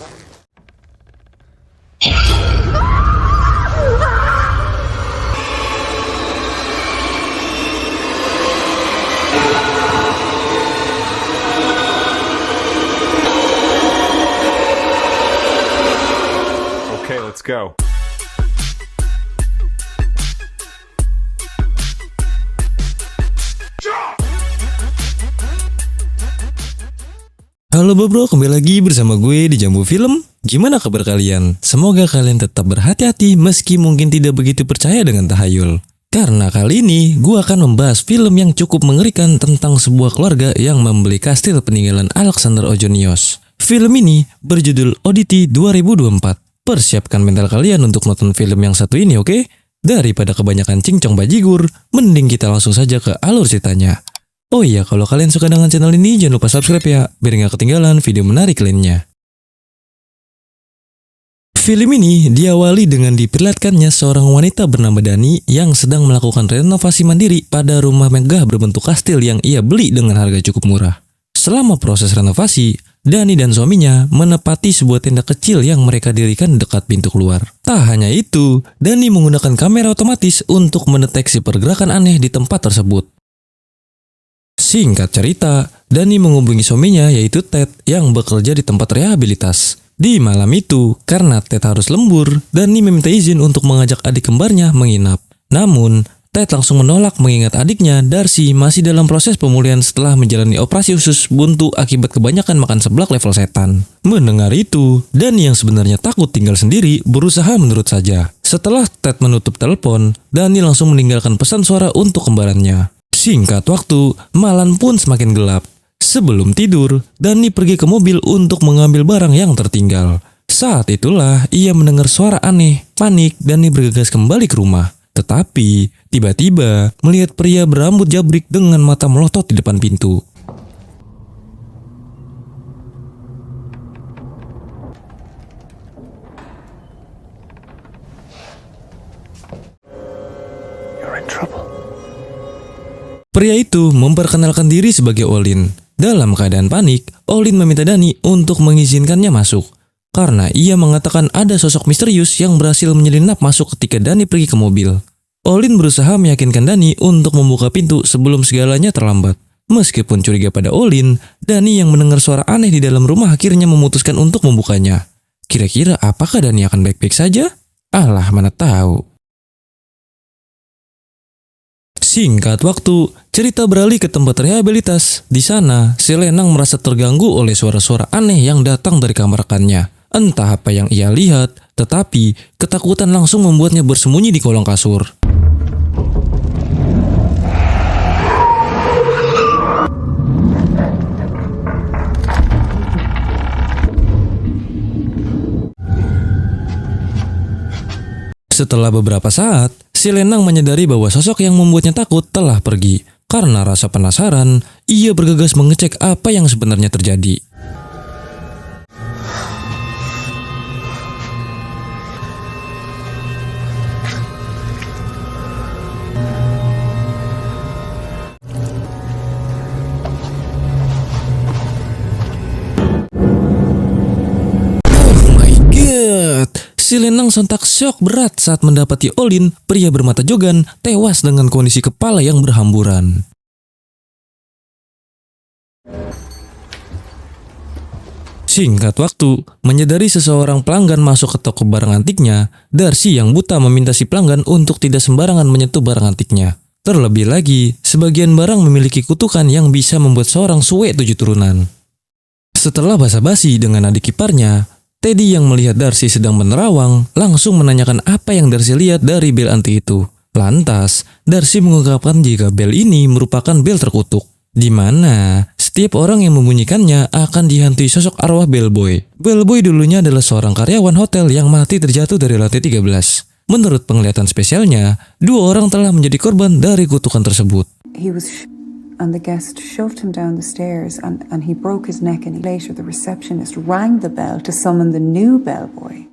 Okay, let's go. Halo bro, kembali lagi bersama gue di Jambu Film. Gimana kabar kalian? Semoga kalian tetap berhati-hati meski mungkin tidak begitu percaya dengan tahayul. Karena kali ini gue akan membahas film yang cukup mengerikan tentang sebuah keluarga yang membeli kastil peninggalan Alexander Ojonios. Film ini berjudul Oddity 2024. Persiapkan mental kalian untuk nonton film yang satu ini, oke? Daripada kebanyakan cincong bajigur, mending kita langsung saja ke alur ceritanya. Oh iya, kalau kalian suka dengan channel ini, jangan lupa subscribe ya, biar nggak ketinggalan video menarik lainnya. Film ini diawali dengan diperlihatkannya seorang wanita bernama Dani yang sedang melakukan renovasi mandiri pada rumah megah berbentuk kastil yang ia beli dengan harga cukup murah. Selama proses renovasi, Dani dan suaminya menepati sebuah tenda kecil yang mereka dirikan dekat pintu keluar. Tak hanya itu, Dani menggunakan kamera otomatis untuk mendeteksi pergerakan aneh di tempat tersebut. Singkat cerita, Dani menghubungi suaminya yaitu Ted yang bekerja di tempat rehabilitas. Di malam itu, karena Ted harus lembur, Dani meminta izin untuk mengajak adik kembarnya menginap. Namun, Ted langsung menolak mengingat adiknya, Darcy, masih dalam proses pemulihan setelah menjalani operasi usus buntu akibat kebanyakan makan seblak level setan. Mendengar itu, Dani yang sebenarnya takut tinggal sendiri berusaha menurut saja. Setelah Ted menutup telepon, Dani langsung meninggalkan pesan suara untuk kembarannya. Singkat waktu, malam pun semakin gelap. Sebelum tidur, Dani pergi ke mobil untuk mengambil barang yang tertinggal. Saat itulah ia mendengar suara aneh, panik, Dani bergegas kembali ke rumah. Tetapi, tiba-tiba melihat pria berambut jabrik dengan mata melotot di depan pintu. You're in trouble. Pria itu memperkenalkan diri sebagai Olin. Dalam keadaan panik, Olin meminta Dani untuk mengizinkannya masuk. Karena ia mengatakan ada sosok misterius yang berhasil menyelinap masuk ketika Dani pergi ke mobil. Olin berusaha meyakinkan Dani untuk membuka pintu sebelum segalanya terlambat. Meskipun curiga pada Olin, Dani yang mendengar suara aneh di dalam rumah akhirnya memutuskan untuk membukanya. Kira-kira apakah Dani akan baik-baik saja? Alah, mana tahu. Singkat waktu, cerita beralih ke tempat rehabilitas. Di sana, si Lenang merasa terganggu oleh suara-suara aneh yang datang dari kamar rekannya. Entah apa yang ia lihat, tetapi ketakutan langsung membuatnya bersembunyi di kolong kasur. Setelah beberapa saat, si Lenang menyadari bahwa sosok yang membuatnya takut telah pergi. Karena rasa penasaran, ia bergegas mengecek apa yang sebenarnya terjadi. Oh my god! Si Lenang sontak syok berat saat mendapati Olin, pria bermata jogan, tewas dengan kondisi kepala yang berhamburan. Singkat waktu, menyadari seseorang pelanggan masuk ke toko barang antiknya, Darcy yang buta meminta si pelanggan untuk tidak sembarangan menyentuh barang antiknya. Terlebih lagi, sebagian barang memiliki kutukan yang bisa membuat seorang suwe 7 turunan. Setelah basa-basi dengan adik iparnya, Teddy yang melihat Darcy sedang menerawang langsung menanyakan apa yang Darcy lihat dari bel antik itu. Lantas, Darcy mengungkapkan jika bel ini merupakan bel terkutuk, di mana setiap orang yang membunyikannya akan dihantui sosok arwah bellboy. Bellboy dulunya adalah seorang karyawan hotel yang mati terjatuh dari lantai 13. Menurut penglihatan spesialnya, 2 orang telah menjadi korban dari kutukan tersebut. And the guest shoved him down the stairs and he broke his neck, and later the receptionist rang the bell to summon the new bellboy.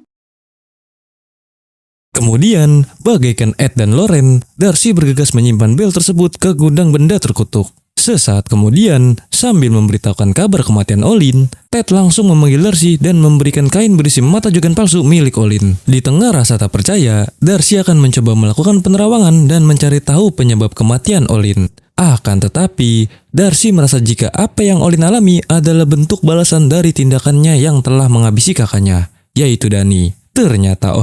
Kemudian, bagaikan Ed dan Lauren, Darcy bergegas menyimpan bel tersebut ke gudang benda terkutuk. Sesaat kemudian, sambil memberitahukan kabar kematian Olin, Ted langsung memanggil Darcy dan memberikan kain berisi mata jogan palsu milik Olin. Di tengah rasa tak percaya, Darcy akan mencoba melakukan penerawangan dan mencari tahu penyebab kematian Olin. Akan tetapi, Darcy merasa jika apa yang Olin alami adalah bentuk balasan dari tindakannya yang telah menghabisi kakaknya, yaitu Danny. Ternyata,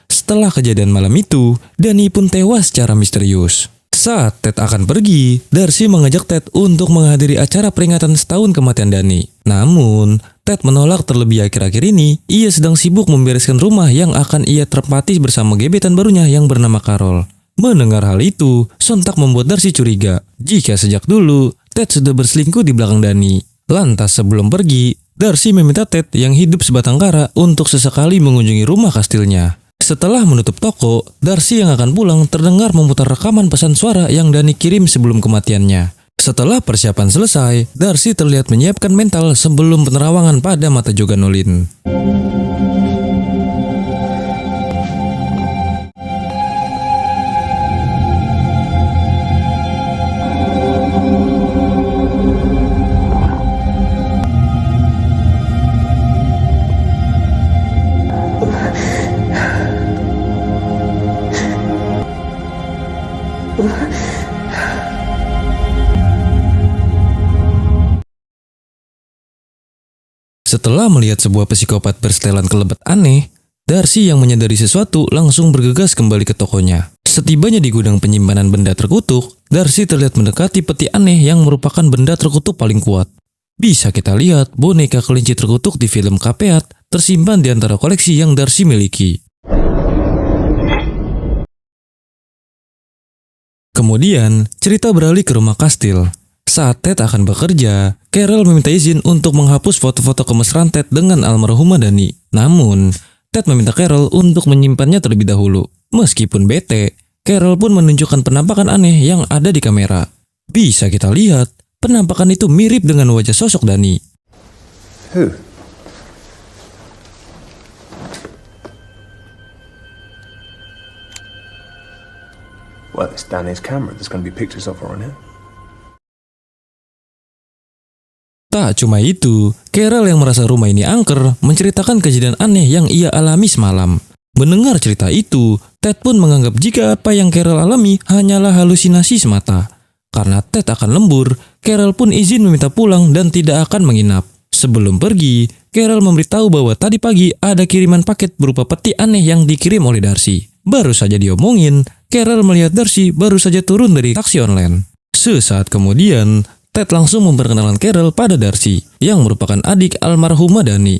setelah kejadian malam itu, Danny pun tewas secara misterius. Saat Ted akan pergi, Darcy mengajak Ted untuk menghadiri acara peringatan setahun kematian Danny. Namun, Ted menolak terlebih akhir-akhir ini, ia sedang sibuk membereskan rumah yang akan ia tempati bersama gebetan barunya yang bernama Carol. Mendengar hal itu, sontak membuat Darcy curiga jika sejak dulu Ted sudah berselingkuh di belakang Danny. Lantas sebelum pergi, Darcy meminta Ted yang hidup sebatang kara untuk sesekali mengunjungi rumah kastilnya. Setelah menutup toko, Darcy yang akan pulang terdengar memutar rekaman pesan suara yang Danny kirim sebelum kematiannya. Setelah persiapan selesai, Darcy terlihat menyiapkan mental sebelum penerawangan pada mata jogan Olin. Setelah melihat sebuah psikopat bersetelan kelebat aneh, Darcy yang menyadari sesuatu langsung bergegas kembali ke tokonya. Setibanya di gudang penyimpanan benda terkutuk, Darcy terlihat mendekati peti aneh yang merupakan benda terkutuk paling kuat. Bisa kita lihat boneka kelinci terkutuk di film Cuphead tersimpan di antara koleksi yang Darcy miliki. Kemudian, cerita beralih ke rumah kastil. Saat Ted akan bekerja, Carol meminta izin untuk menghapus foto-foto kemesraan Ted dengan almarhumah Danny. Namun, Ted meminta Carol untuk menyimpannya terlebih dahulu. Meskipun bete, Carol pun menunjukkan penampakan aneh yang ada di kamera. Bisa kita lihat, penampakan itu mirip dengan wajah sosok Danny. Who? Well, it's Danny's camera. There's going to be pictures of her on it. Tak cuma itu, Carol yang merasa rumah ini angker menceritakan kejadian aneh yang ia alami semalam. Mendengar cerita itu, Ted pun menganggap jika apa yang Carol alami hanyalah halusinasi semata. Karena Ted akan lembur, Carol pun izin meminta pulang dan tidak akan menginap. Sebelum pergi, Carol memberitahu bahwa tadi pagi ada kiriman paket berupa peti aneh yang dikirim oleh Darcy. Baru saja diomongin, Carol melihat Darcy baru saja turun dari taksi online. Sesaat kemudian, Ted langsung memperkenalkan Carol pada Darcy, yang merupakan adik almarhumah Danny.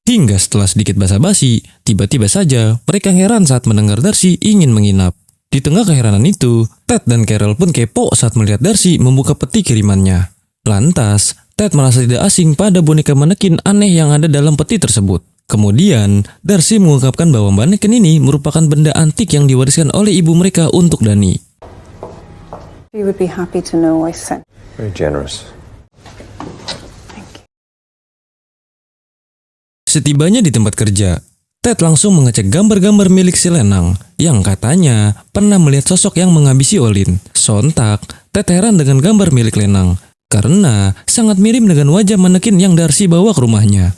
Hingga setelah sedikit basa-basi, tiba-tiba saja mereka heran saat mendengar Darcy ingin menginap. Di tengah keheranan itu, Ted dan Carol pun kepo saat melihat Darcy membuka peti kirimannya. Lantas, Ted merasa tidak asing pada boneka manekin aneh yang ada dalam peti tersebut. Kemudian, Darcy mengungkapkan bahwa manekin ini merupakan benda antik yang diwariskan oleh ibu mereka untuk Danny. You would be happy to know I sent. Very generous. Setibanya di tempat kerja, Ted langsung mengecek gambar-gambar milik si Lenang yang katanya pernah melihat sosok yang menghabisi Olin. Sontak, Ted heran dengan gambar milik Lenang karena sangat mirip dengan wajah manekin yang Darcy bawa ke rumahnya.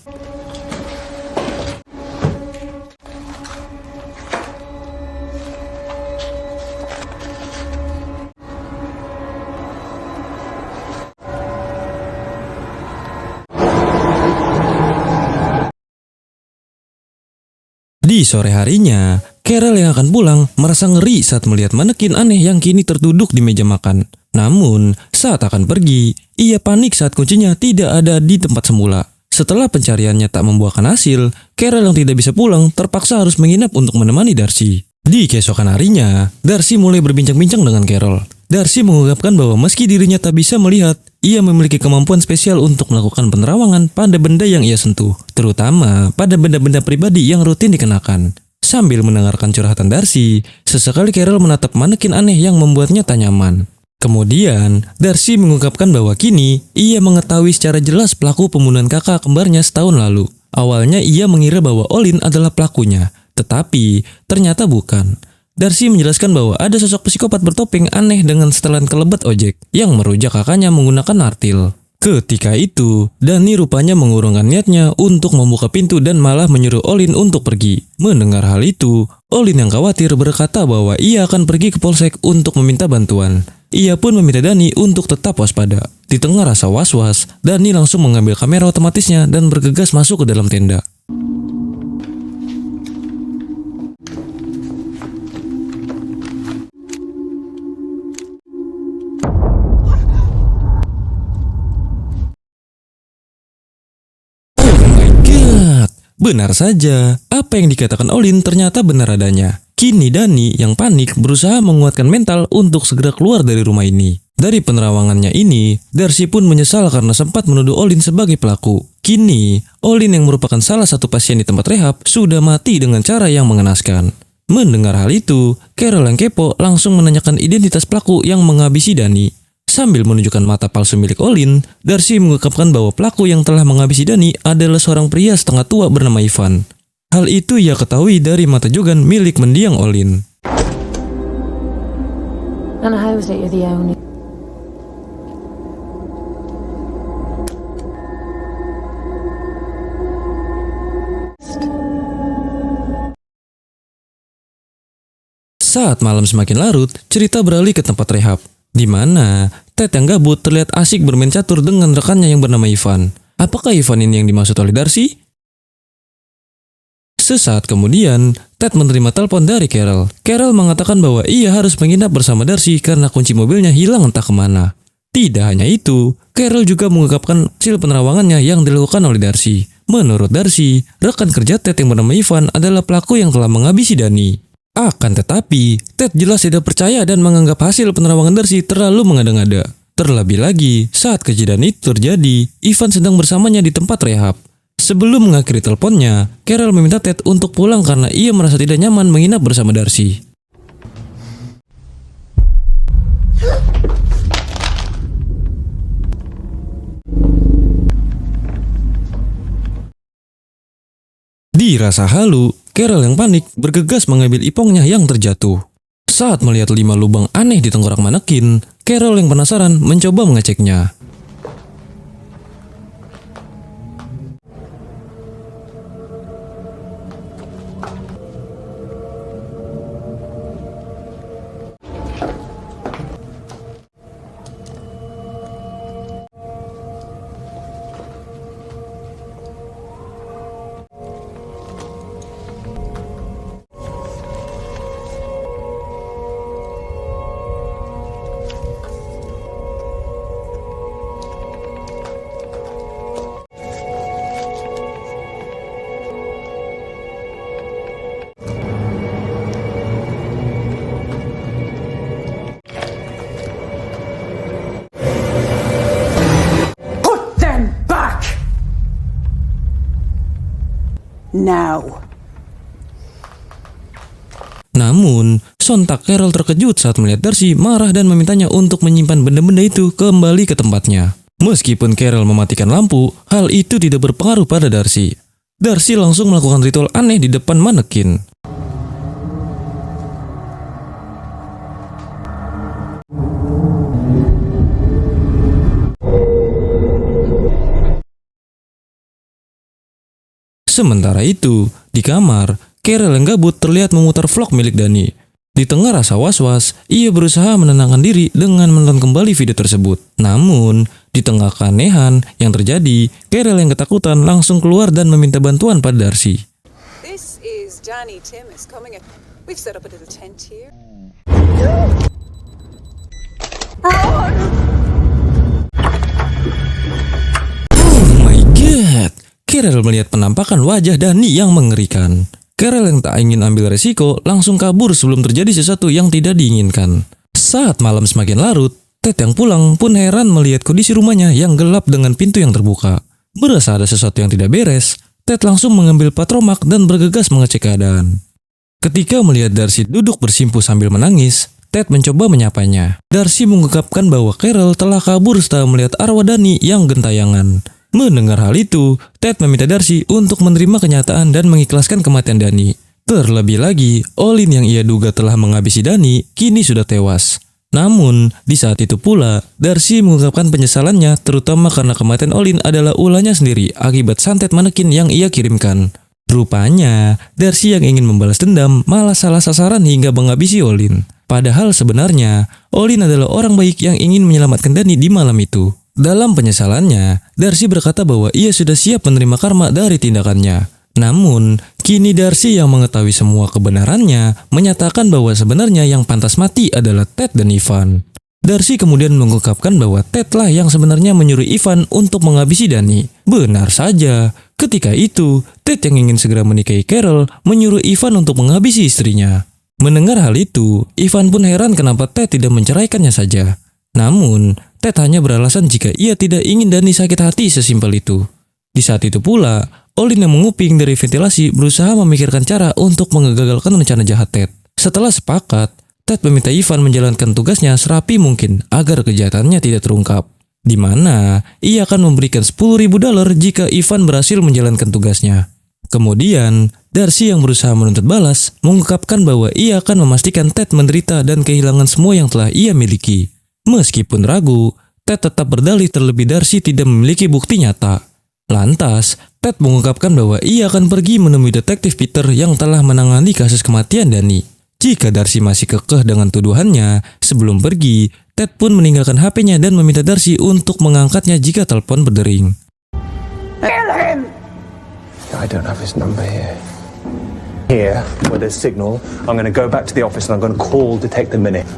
Di sore harinya, Carol yang akan pulang merasa ngeri saat melihat manekin aneh yang kini terduduk di meja makan. Namun, saat akan pergi, ia panik saat kuncinya tidak ada di tempat semula. Setelah pencariannya tak membuahkan hasil, Carol yang tidak bisa pulang terpaksa harus menginap untuk menemani Darcy. Di keesokan harinya, Darcy mulai berbincang-bincang dengan Carol. Darcy mengungkapkan bahwa meski dirinya tak bisa melihat, ia memiliki kemampuan spesial untuk melakukan penerawangan pada benda yang ia sentuh, terutama pada benda-benda pribadi yang rutin dikenakan. Sambil mendengarkan curhatan Darcy, sesekali Carol menatap manekin aneh yang membuatnya tak nyaman. Kemudian, Darcy mengungkapkan bahwa kini ia mengetahui secara jelas pelaku pembunuhan kakak kembarnya setahun lalu. Awalnya ia mengira bahwa Olin adalah pelakunya, tetapi ternyata bukan. Darcy menjelaskan bahwa ada sosok psikopat bertopeng aneh dengan setelan kelebat ojek yang merujak kakaknya menggunakan artil. Ketika itu, Dani rupanya mengurungkan niatnya untuk membuka pintu dan malah menyuruh Olin untuk pergi. Mendengar hal itu, Olin yang khawatir berkata bahwa ia akan pergi ke polsek untuk meminta bantuan. Ia pun meminta Dani untuk tetap waspada. Di tengah rasa was-was, Dani langsung mengambil kamera otomatisnya dan bergegas masuk ke dalam tenda. Benar saja, apa yang dikatakan Olin ternyata benar adanya. Kini Dani yang panik berusaha menguatkan mental untuk segera keluar dari rumah ini. Dari penerawangannya ini, Darcy pun menyesal karena sempat menuduh Olin sebagai pelaku. Kini, Olin yang merupakan salah satu pasien di tempat rehab sudah mati dengan cara yang mengenaskan. Mendengar hal itu, Carol yang kepo langsung menanyakan identitas pelaku yang menghabisi Dani. Sambil menunjukkan mata palsu milik Olin, Darcy mengungkapkan bahwa pelaku yang telah menghabisi Dani adalah seorang pria setengah tua bernama Ivan. Hal itu ia ketahui dari mata jogan milik mendiang Olin. And how is it you're the only... Saat malam semakin larut, cerita beralih ke tempat rehab, di mana Ted yang gabut terlihat asik bermain catur dengan rekannya yang bernama Ivan. Apakah Ivan ini yang dimaksud oleh Darcy? Sesaat kemudian, Ted menerima telepon dari Carol. Carol mengatakan bahwa ia harus menginap bersama Darcy karena kunci mobilnya hilang entah kemana. Tidak hanya itu, Carol juga mengungkapkan hasil penerawangannya yang dilakukan oleh Darcy. Menurut Darcy, rekan kerja Ted yang bernama Ivan adalah pelaku yang telah menghabisi Dani. Akan tetapi, Ted jelas tidak percaya dan menganggap hasil penerawangan Darcy terlalu mengada-ngada. Terlebih lagi, saat kejadian itu terjadi, Ivan sedang bersamanya di tempat rehab. Sebelum mengakhiri teleponnya, Carol meminta Ted untuk pulang karena ia merasa tidak nyaman menginap bersama Darcy. Dirasa halu, Carol yang panik bergegas mengambil ipongnya yang terjatuh. Saat melihat 5 lubang aneh di tengkorak manekin, Carol yang penasaran mencoba mengeceknya. Now. Namun, sontak Carol terkejut saat melihat Darcy marah dan memintanya untuk menyimpan benda-benda itu kembali ke tempatnya. Meskipun Carol mematikan lampu, hal itu tidak berpengaruh pada Darcy. Darcy langsung melakukan ritual aneh di depan manekin. Sementara itu, di kamar, Carol yang gabut terlihat memutar vlog milik Dani. Di tengah rasa was-was, ia berusaha menenangkan diri dengan menonton kembali video tersebut. Namun, di tengah keanehan yang terjadi, Carol yang ketakutan langsung keluar dan meminta bantuan pada Darcy. This is Danny Timmis coming in. We've set up a little tent here. Oh my god! Carol melihat penampakan wajah Dani yang mengerikan. Carol yang tak ingin ambil resiko langsung kabur sebelum terjadi sesuatu yang tidak diinginkan. Saat malam semakin larut, Ted yang pulang pun heran melihat kondisi rumahnya yang gelap dengan pintu yang terbuka. Berasa ada sesuatu yang tidak beres, Ted langsung mengambil patromak dan bergegas mengecek keadaan. Ketika melihat Darcy duduk bersimpuh sambil menangis, Ted mencoba menyapanya. Darcy mengungkapkan bahwa Carol telah kabur setelah melihat arwah Dani yang gentayangan. Mendengar hal itu, Ted meminta Darcy untuk menerima kenyataan dan mengikhlaskan kematian Dani. Terlebih lagi, Olin yang ia duga telah menghabisi Dani kini sudah tewas. Namun, di saat itu pula, Darcy mengungkapkan penyesalannya terutama karena kematian Olin adalah ulahnya sendiri akibat santet manekin yang ia kirimkan. Rupanya, Darcy yang ingin membalas dendam malah salah sasaran hingga menghabisi Olin. Padahal sebenarnya, Olin adalah orang baik yang ingin menyelamatkan Dani di malam itu. Dalam penyesalannya, Darcy berkata bahwa ia sudah siap menerima karma dari tindakannya. Namun, kini Darcy yang mengetahui semua kebenarannya menyatakan bahwa sebenarnya yang pantas mati adalah Ted dan Ivan. Darcy kemudian mengungkapkan bahwa Ted lah yang sebenarnya menyuruh Ivan untuk menghabisi Dani. Benar saja, ketika itu Ted yang ingin segera menikahi Carol menyuruh Ivan untuk menghabisi istrinya. Mendengar hal itu, Ivan pun heran kenapa Ted tidak menceraikannya saja. Namun, Ted hanya beralasan jika ia tidak ingin Dani sakit hati sesimpel itu. Di saat itu pula, Olin yang menguping dari ventilasi berusaha memikirkan cara untuk menggagalkan rencana jahat Ted. Setelah sepakat, Ted meminta Ivan menjalankan tugasnya serapi mungkin agar kejahatannya tidak terungkap. Di mana ia akan memberikan $10.000 jika Ivan berhasil menjalankan tugasnya. Kemudian, Darcy yang berusaha menuntut balas mengungkapkan bahwa ia akan memastikan Ted menderita dan kehilangan semua yang telah ia miliki. Meskipun ragu, Ted tetap berdalih terlebih Darcy tidak memiliki bukti nyata. Lantas, Ted mengungkapkan bahwa ia akan pergi menemui detektif Peter yang telah menangani kasus kematian Dani. Jika Darcy masih kekeh dengan tuduhannya, sebelum pergi, Ted pun meninggalkan HP-nya dan meminta Darcy untuk mengangkatnya jika telepon berdering. I don't have his number here. Here, where there's signal, I'm going to go back to the office and I'm going to call Detective Minute.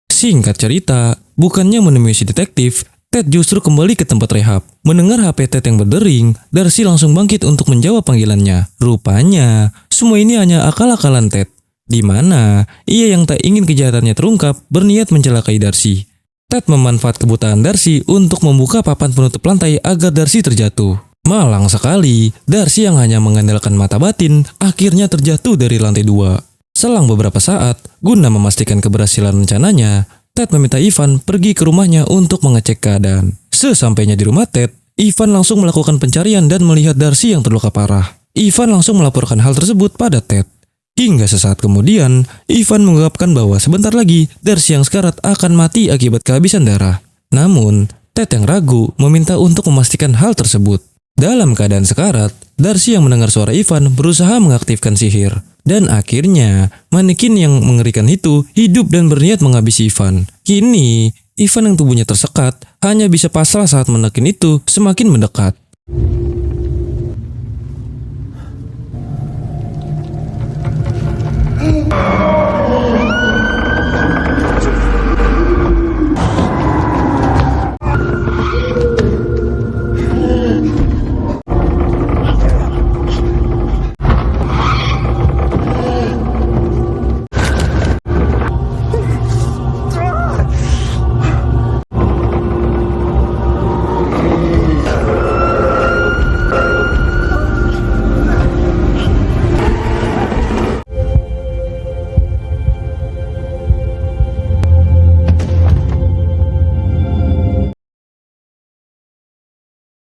Singkat cerita, bukannya menemui si detektif, Ted justru kembali ke tempat rehab. Mendengar HP Ted yang berdering, Darcy langsung bangkit untuk menjawab panggilannya. Rupanya, semua ini hanya akal-akalan Ted, di mana ia yang tak ingin kejahatannya terungkap berniat mencelakai Darcy. Ted memanfaat kebutaan Darcy untuk membuka papan penutup lantai agar Darcy terjatuh. Malang sekali, Darcy yang hanya mengandalkan mata batin akhirnya terjatuh dari lantai 2. Selang beberapa saat, guna memastikan keberhasilan rencananya, Ted meminta Ivan pergi ke rumahnya untuk mengecek keadaan. Sesampainya di rumah Ted, Ivan langsung melakukan pencarian dan melihat Darcy yang terluka parah. Ivan langsung melaporkan hal tersebut pada Ted. Hingga sesaat kemudian, Ivan mengungkapkan bahwa sebentar lagi Darcy yang sekarat akan mati akibat kehabisan darah. Namun, Ted yang ragu meminta untuk memastikan hal tersebut. Dalam keadaan sekarat, Darcy yang mendengar suara Ivan berusaha mengaktifkan sihir. Dan akhirnya, manekin yang mengerikan itu hidup dan berniat menghabisi Ivan. Kini, Ivan yang tubuhnya tersekat hanya bisa pasrah saat manekin itu semakin mendekat.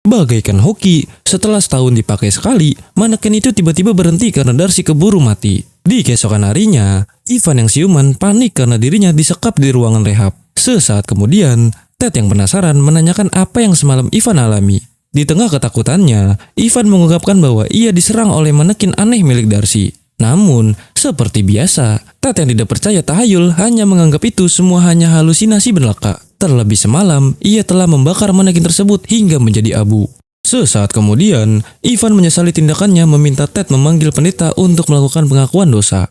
Bagaikan hoki, setelah setahun dipakai sekali, manekin itu tiba-tiba berhenti karena Darcy keburu mati. Di keesokan harinya, Ivan yang siuman panik karena dirinya disekap di ruangan rehab. Sesaat kemudian, Ted yang penasaran menanyakan apa yang semalam Ivan alami. Di tengah ketakutannya, Ivan mengungkapkan bahwa ia diserang oleh manekin aneh milik Darcy. Namun, seperti biasa, Ted yang tidak percaya tahayul hanya menganggap itu semua hanya halusinasi belaka. Terlebih semalam, ia telah membakar manekin tersebut hingga menjadi abu. Sesaat kemudian, Ivan menyesali tindakannya meminta Ted memanggil pendeta untuk melakukan pengakuan dosa.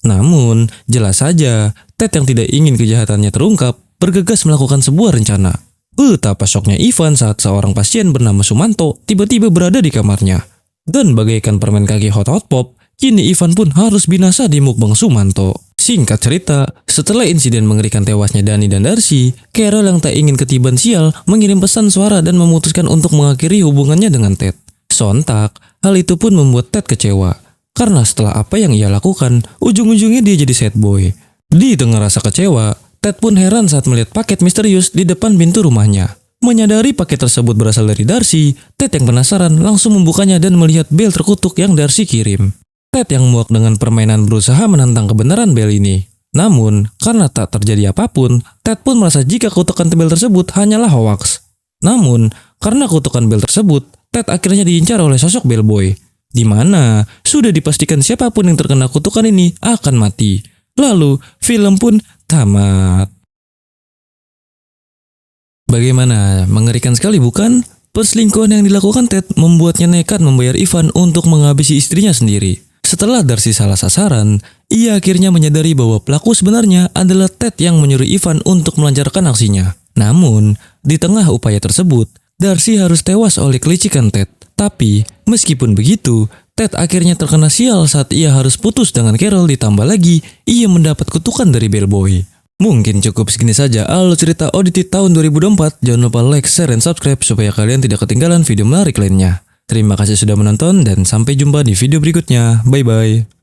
Namun, jelas saja, Ted yang tidak ingin kejahatannya terungkap, bergegas melakukan sebuah rencana. Betapa syoknya Ivan saat seorang pasien bernama Sumanto tiba-tiba berada di kamarnya. Dan bagaikan permen kaki hot pop, kini Ivan pun harus binasa di mukbang Sumanto. Singkat cerita, setelah insiden mengerikan tewasnya Dani dan Darcy, Carol yang tak ingin ketiban sial mengirim pesan suara dan memutuskan untuk mengakhiri hubungannya dengan Ted. Sontak, hal itu pun membuat Ted kecewa. Karena setelah apa yang ia lakukan, ujung-ujungnya dia jadi sad boy. Di tengah rasa kecewa, Ted pun heran saat melihat paket misterius di depan pintu rumahnya. Menyadari paket tersebut berasal dari Darcy, Ted yang penasaran langsung membukanya dan melihat bel terkutuk yang Darcy kirim. Ted yang muak dengan permainan berusaha menantang kebenaran bel ini. Namun, karena tak terjadi apapun, Ted pun merasa jika kutukan bel tersebut hanyalah hoaks. Namun, karena kutukan bel tersebut, Ted akhirnya diincar oleh sosok bellboy, di mana sudah dipastikan siapapun yang terkena kutukan ini akan mati. Lalu, film pun tamat. Bagaimana? Mengerikan sekali bukan? Perselingkuhan yang dilakukan Ted membuatnya nekat membayar Ivan untuk menghabisi istrinya sendiri. Setelah Darcy salah sasaran, ia akhirnya menyadari bahwa pelaku sebenarnya adalah Ted yang menyuruh Ivan untuk melancarkan aksinya. Namun, di tengah upaya tersebut, Darcy harus tewas oleh kelicikan Ted. Tapi, meskipun begitu, Ted akhirnya terkena sial saat ia harus putus dengan Carol, ditambah lagi ia mendapat kutukan dari bellboy. Mungkin cukup segini saja alur cerita ODT tahun 2024. Jangan lupa like, share, dan subscribe supaya kalian tidak ketinggalan video menarik lainnya. Terima kasih sudah menonton dan sampai jumpa di video berikutnya. Bye-bye.